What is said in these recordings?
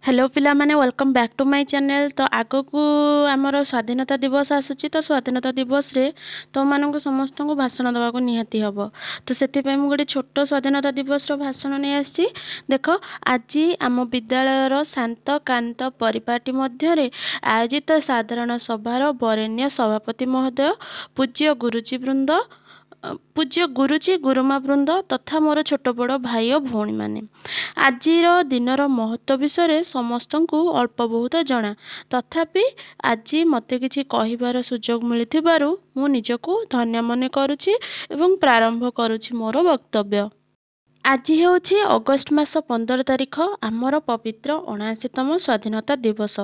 Hello पिला माने welcome back to my channel. तो आगो को आमर स्वाधीनता दिवस आसूची तो स्वाधीनता दिवस रे तो मानक समस्त को भाषण देवा को निहाती हम। तो से गोटे छोट स्वाधीनता दिवस भाषण नहीं आसी। देख आज आम विद्यालयर शांत कांत परिपाटी मध्य आयोजित साधारण सभार वरेण्य सभापति महोदय पूज्य गुरुजी गुरुमा वृंद तथा मोर छोट बड़ भाई और भौणी माने आजिर दिनर महत्व विषय समस्त को अल्प बहुत जना, तथापि आज मते किछि कहिबार सुजोग मिलिथिबारु मु निजको धन्य मने करुछि एवं प्रारंभ करुछि मोर वक्तव्य। आज हेउछि अगस्ट मास 15 तारिख आमर पवित्र 79तम स्वाधीनता दिवस।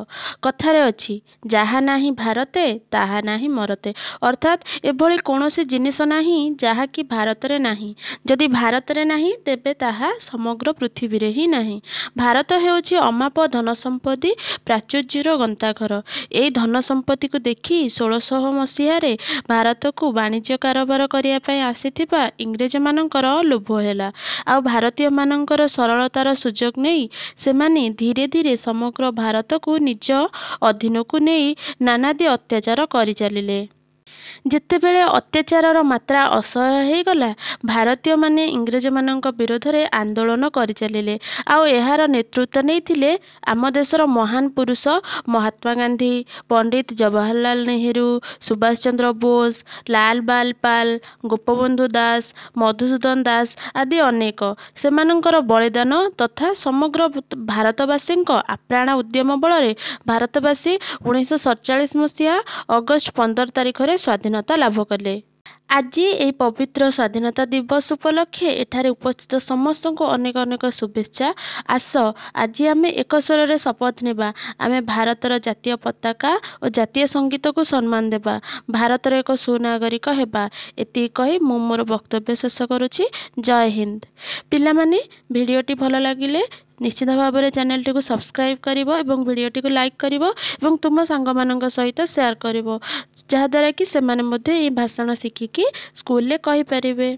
कथारे अछि जहा नाही भारते ताहा नाही मरते, अर्थात एभली कौनसी जिनिस नाही जहा कि भारत रे नाही। जदि भारत रे नाही तेबे ताहा समग्र पृथ्वी रे ही नाही। भारत हेउछि अमाप धन संपत्ति प्राचुर्यर गंताघर। एई धन संपत्ति को देखि 1600 मसीह रे भारत को वाणिज्य कारोबार करिया पय आसीथिबा इंग्रेज मानकर लोभ हेला। आ भारतीय मानकर सरलतार सुजोग नहीं से माने धीरे धीरे समग्र भारत को निज अधीन को नहीं नानादी अत्याचार करि चलिले। जेतेबेले अत्याचार मात्रा असह्य हो गला, भारतीय माने इंग्रेज मानक विरोध में आंदोलन करि चलिले। आउ एहार नेतृत्व नहीं आम देशर महान पुरुष महात्मा गांधी, पंडित जवाहरलाल नेहरू, सुभाष चंद्र बोस, लाल बाल पाल, गोपबंधु दास, मधुसूदन दास आदि अनेक सेमानंकर बलिदान तथा समग्र भारतवासी आप्राण उद्यम बल भारतवासी 1947 मसीहा अगस्ट 15 तारिख रे स्वाधीनता लाभ कले। आज ये पवित्र स्वाधीनता दिवस उपलक्षे एठारे उपस्थित समस्त को अनेक अनेक शुभेच्छा। आस आज आम एक स्वर शपथ नेबा, आम भारतर जातीय पताका और जातीय संगीत को सम्मान देबा, भारतर एक सुनागरिक हेबा। एति कही मु मोर वक्तव्य शेष करुछि। जय हिंद। पिला माने भिडियोटी भल लागिले निश्चित भाव में चैनल टी को सब्सक्राइब करिवो एवं भिडियोटी को लाइक करिवो एवं तुम सांग मानक सहित शेयर करिवो, जहाद्वारा कि सेमाने मध्ये भाषण शिखिकी स्कूल ले कहि परिबे।